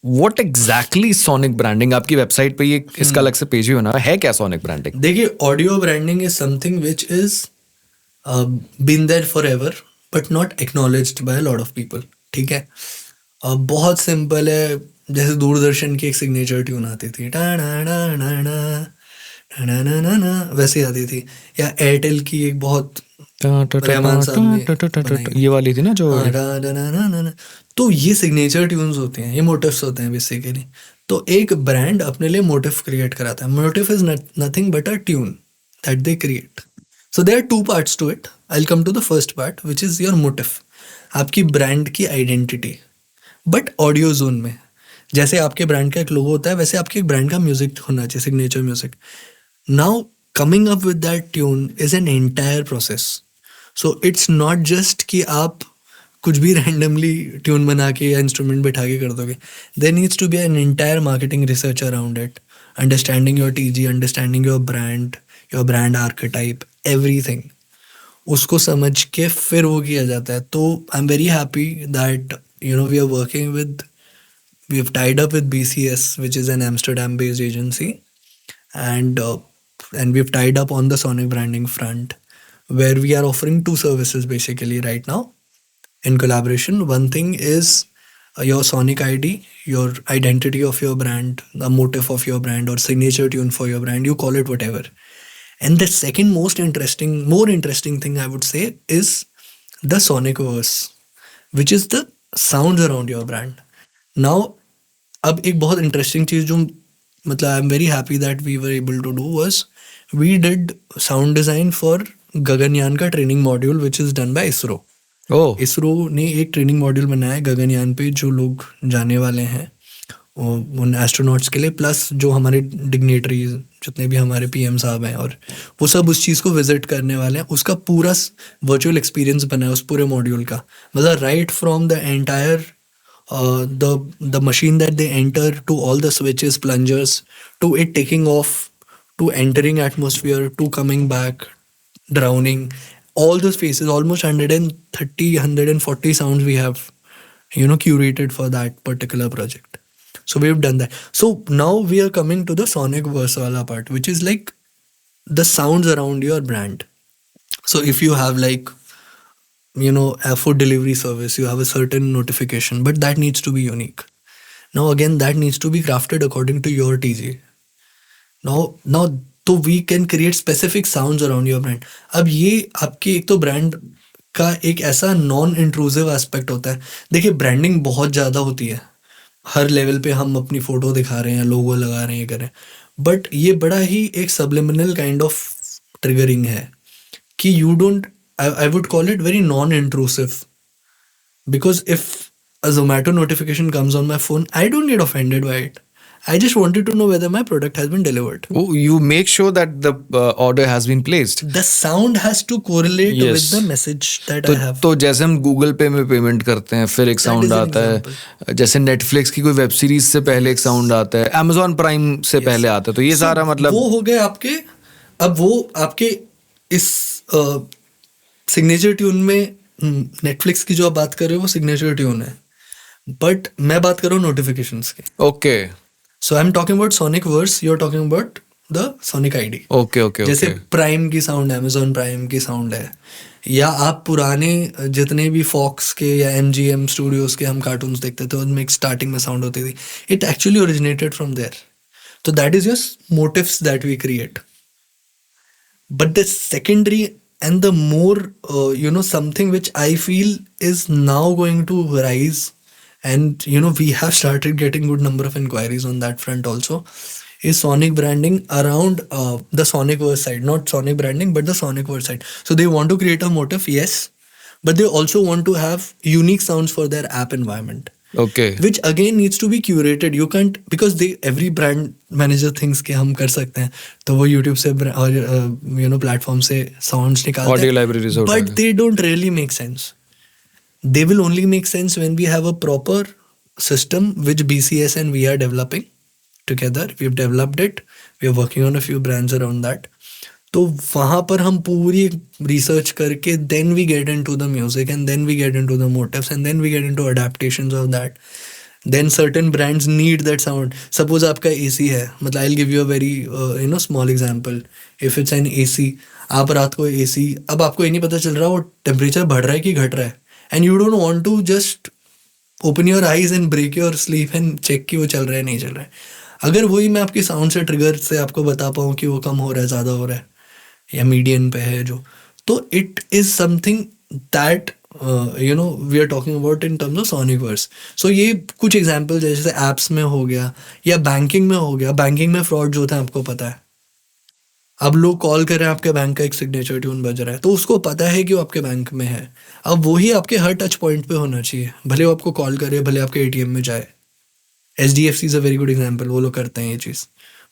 What exactly sonic branding? आपकी website पे ये इसका अलग से पेज भी बना हुआ है क्या सॉनिक ब्रांडिंग? देखिए, audio branding is something which is been there for ever but not acknowledged by lot of people. ठीक है. बहुत सिंपल है. जैसे दूरदर्शन की एक सिग्नेचर ट्यून आती थी, टा ना ना ना ना ना ना ना ना, वैसे आती थी. या एयरटेल की एक बहुत रहमान साहब ने बनाई थी, ये वाली थी ना जो हाँ, रा रा ना ना ना ना. तो ये सिग्नेचर ट्यून्स होते हैं, ये मोटिव्स होते हैं बेसिकली. तो एक ब्रांड अपने लिए मोटिव क्रिएट कराता है. Motive is nothing but a tune that they create. So there are two parts to it. I will come to the first part which is your motive, आपकी brand की identity. But audio zone में जैसे आपके brand का एक लोगो होता है, वैसे आपके एक ब्रांड का म्यूजिक होना चाहिए, signature music. Now coming up with that tune is an entire process. So it's not just कि आप कुछ भी रैंडमली ट्यून बना के या इंस्ट्रूमेंट बैठा के कर दोगे. There needs to be an entire marketing research around it, understanding your TG, understanding your brand archetype, everything. उसको समझ के फिर वो किया जाता है. तो I am very happy that we are working with, we have tied up with BCS, which is an Amsterdam-based agency, and we've tied up on the sonic branding front, where we are offering two services basically right now in collaboration. One thing is your sonic ID, your identity of your brand, the motive of your brand, or signature tune for your brand. You call it whatever. And the second more interesting thing I would say is the sonic verse, which is the sounds around your brand. Now, अब एक बहुत interesting चीज़ जो मतलब I am very happy that we were able to do was we did sound design for Gaganyaan का training module which is done by ISRO. ISRO ने एक training module बनाया है गगनयान पे, जो लोग जाने वाले हैं उन एस्ट्रोनॉट्स के लिए, प्लस जो हमारे डिग्नेटरीज जितने भी हमारे पीएम साहब हैं, और वो सब उस चीज़ को विजिट करने वाले हैं. उसका पूरा वर्चुअल एक्सपीरियंस बना है उस पूरे मॉड्यूल का. मतलब right from the entire the machine that they enter, to all the switches, plungers, to it taking off, to entering atmosphere, to coming back, drowning, all those phases, almost 130 140 sounds we have curated for that particular project. So we've done that. So now we are coming to the sonic verse wala part, which is like the sounds around your brand. So if you have like a food delivery service, you have a certain notification, but that needs to be unique. Now again, that needs to be crafted according to your TG. Now तो we can create specific sounds around your brand. अब ये आपके एक तो brand का एक ऐसा non intrusive aspect होता है. देखिए, ब्रांडिंग बहुत ज़्यादा होती है, हर लेवल पे हम अपनी फ़ोटो दिखा रहे हैं, लोगो लगा रहे हैं, ये कर रहे हैं. बट ये बड़ा ही एक सबलिमिनल काइंड ऑफ ट्रिगरिंग है कि you don't, I would call it very non-intrusive, because if a Zomato notification comes on my phone, I don't get offended by it. I just wanted to know whether my product has been delivered. Oh, you make sure that the order has been placed. The sound has to correlate with the message that I have. तो जैसे हम Google पे में payment करते हैं, फिर एक sound आता है. जैसे नेटफ्लिक्स की कोई वेब सीरीज से पहले एक साउंड आता है, Amazon प्राइम से पहले आता है. तो ये सारा मतलब वो हो गए आपके. अब वो आपके इस सिग्नेचर ट्यून में, नेटफ्लिक्स की जो आप बात कर रहे हो वो सिग्नेचर ट्यून है, बट मैं बात कर रहा हूँ नोटिफिकेशंस की. Okay. So I am talking about sonic verse, you are talking about the sonic ID. Okay. जैसे प्राइम की साउंड, अमेजोन प्राइम की साउंड है, या आप पुराने जितने भी फॉक्स के या MGM स्टूडियोज के हम कार्टून्स देखते थे, उनमें एक स्टार्टिंग में साउंड होती थी. It actually originated from there. तो that is your motives that we create. But the secondary and the more something which I feel is now going to rise, and we have started getting good number of inquiries on that front also, is sonic branding around the sonic verse side. Not sonic branding, but the sonic verse side. So they want to create a motif, yes, but they also want to have unique sounds for their app environment. Okay. Which again needs to be curated. You can't, because every brand manager thinks कि हम कर सकते हैं, तो वो YouTube से और platform से साउंड्स निकालते हैं, audio libraries, but they don't really make sense. They will only make sense when we have a proper system which BCS and we are developing together. We've developed it. We are working on a few brands around that. तो वहाँ पर हम पूरी research करके then we get into the music, and then we get into the motifs, and then we get into adaptations of that. Then certain brands need that sound. Suppose आपका AC है, मतलब I'll give you a very small example. If it's an AC, आप रात को AC, अब आपको ये नहीं पता चल रहा वो टेम्परेचर बढ़ रहा है कि घट रहा है, and you don't want to just open your eyes and break your sleep and check कि वो चल रहा है नहीं चल रहा है. अगर वही मैं आपकी साउंड से ट्रिगर से आपको बता पाऊँ कि वो कम हो रहा है, ज़्यादा हो रहा है, या मीडियन पे है जो, तो it is something that we are talking about in terms of sonic verse. So ये कुछ एग्जाम्पल जैसे एप्स में हो गया या बैंकिंग में हो गया. बैंकिंग में फ्रॉड जो होता है आपको पता है. अब लोग कॉल कर रहे हैं, आपके बैंक का एक सिग्नेचर ट्यून बज रहा है, तो उसको पता है कि वो आपके बैंक में है. अब वही आपके हर टच पॉइंट पे होना चाहिए, भले वो आपको कॉल करे, भले आपके ATM में जाए. HDFC is a very good example, वो लोग करते हैं ये चीज़,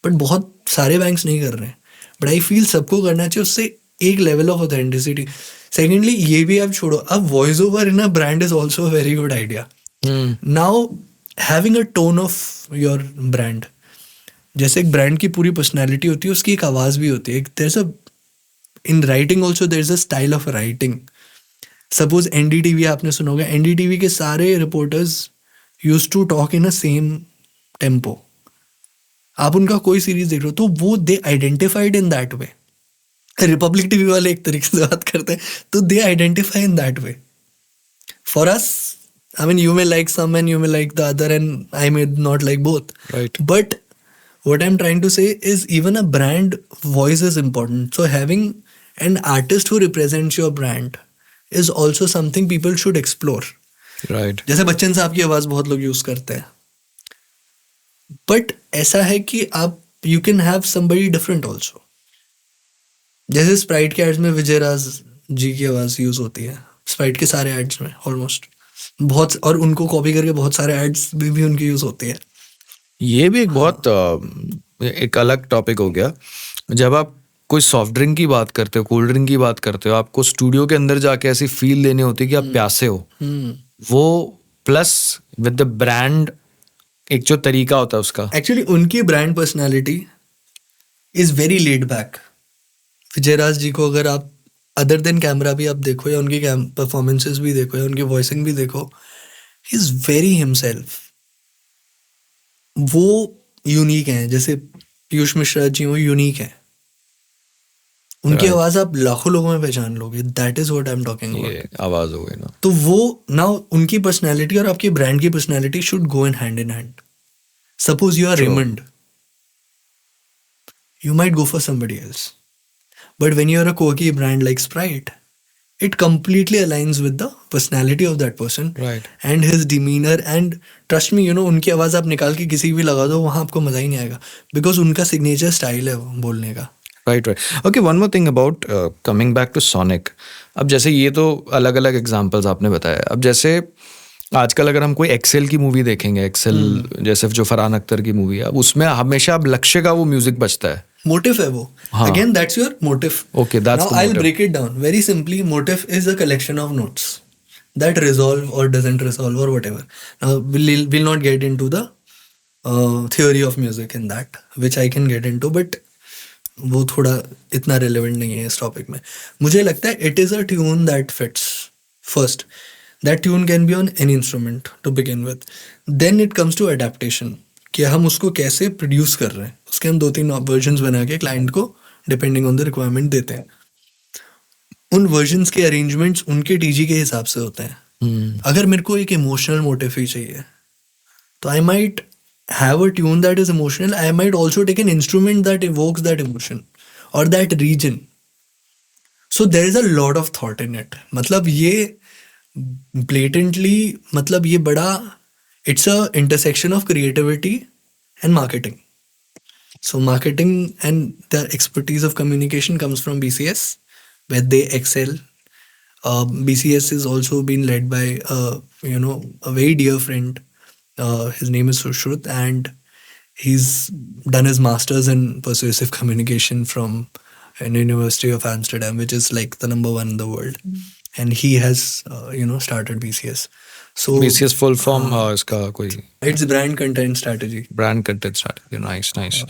बट बहुत सारे बैंक्स नहीं कर रहे हैं. बट आई फील सबको करना चाहिए, उससे एक लेवल ऑफ ऑथेंटिसिटी. सेकेंडली ये भी आप छोड़ो, अब voice over in a brand is also a very good idea. Now having a tone of your brand, जैसे एक ब्रांड की पूरी पर्सनैलिटी होती है, उसकी एक आवाज़ भी होती है. There is a in writing also there is a style of writing. Suppose NDTV आपने सुना होगा, NDTV के सारे reporters use to talk in a same tempo. आप उनका कोई सीरीज देख रहे हो तो वो they identified in that way. Republic TV वाले एक तरीके से बात करते हैं तो they identify in that way. For us, I mean, you may like some and you may like the other and I may not like both. Right. But what I'm trying to say is even a brand voice is important. So having an artist who represents your brand is also something people should explore. Right. जैसे बच्चन साहब की आवाज़ बहुत लोग use करते हैं, but ऐसा है कि आप you can have somebody different also. जैसे स्प्राइट के एड्स में विजय राज जी की आवाज़ यूज़ होती है, स्प्राइट के सारे एड्स में ऑलमोस्ट बहुत, और उनको कॉपी करके बहुत सारे एड्स भी उनकी यूज़ होती है. ये भी एक बहुत एक अलग टॉपिक हो गया. जब आप कोई सॉफ्ट ड्रिंक की बात करते हो, कोल्ड ड्रिंक की बात करते हो, आपको स्टूडियो के अंदर जाके ऐसी फील लेनी होती है कि आप प्यासे हो. वो प्लस विद द ब्रांड एक जो तरीका होता है उसका. एक्चुअली उनकी brand personality is very laid back. Vijayraj ji को अगर आप अदर देन कैमरा भी आप देखो, या उनकी परफॉर्मेंसेस भी देखो, या उनकी वॉइसिंग भी देखो, ही इज वेरी हिमसेल्फ. वो यूनिक हैं. जैसे पीयूष मिश्रा जी वो यूनिक हैं. उनकी Right. आवाज़ आप लाखों लोगों में पहचान लोगे. That is what I am talking about. ये आवाज हो गई ना. तो वो नाउ उनकी पर्सनैलिटी और आपकी ब्रांड की personality should go in hand. Suppose you are True. Raymond, you might go for somebody else. But when you're a quirky brand like Sprite, it completely aligns with the personality of that person Right. and his demeanor. And trust me, उनकी आवाज़ आप निकाल के किसी भी लगा दो, वहाँ आपको मज़ा ही नहीं आएगा, because उनका सिग्नेचर स्टाइल है वो बोलने का. Right. Okay, one more thing about coming back to sonic. अब जैसे ये तो अलग अलग एग्जांपल्स आपने बताया. अब जैसे आजकल अगर हम कोई एक्सेल की मूवी देखेंगे, एक्सेल जैसे जो फरहान अख्तर की मूवी है, अब उसमें हमेशा अब लक्ष्य का वो म्यूजिक बजता है. मोटिव है वो. हाँ. Again, that's your motive. Okay, that's Now the I'll motive. break it down very simply. Motive is a collection of notes that resolve or doesn't resolve or whatever. Now we'll not get into the theory of music in that, which I can get into, but वो थोड़ा इतना relevant नहीं है इस topic में. मुझे लगता है it is a tune that fits. First, that tune can be on any instrument to begin with. Then it comes to adaptation, कि हम उसको कैसे प्रोड्यूस कर रहे हैं. उसके हम 2-3 वर्जन्स बना के क्लाइंट को डिपेंडिंग ऑन द रिक्वायरमेंट देते हैं. उन वर्जन्स के अरेंजमेंट्स उनके TG के हिसाब से होते हैं. अगर मेरे को एक इमोशनल मोटिव ही चाहिए तो I might have a tune that is emotional. I might also take an instrument that evokes that emotion or that region. So there is a lot of thought in it. मतलब ये blatantly, मतलब ये बड़ा, it's a intersection of creativity and marketing. So marketing and the expertise of communication comes from BCS, where they excel. BCS is also been led by a very dear friend. His name is Sushrut, and he's done his master's in persuasive communication from an University of Amsterdam, which is like the number 1 in the world. And he has started BCS. So BCS full form इसका कोई it's brand content strategy. Brand content strategy. Nice.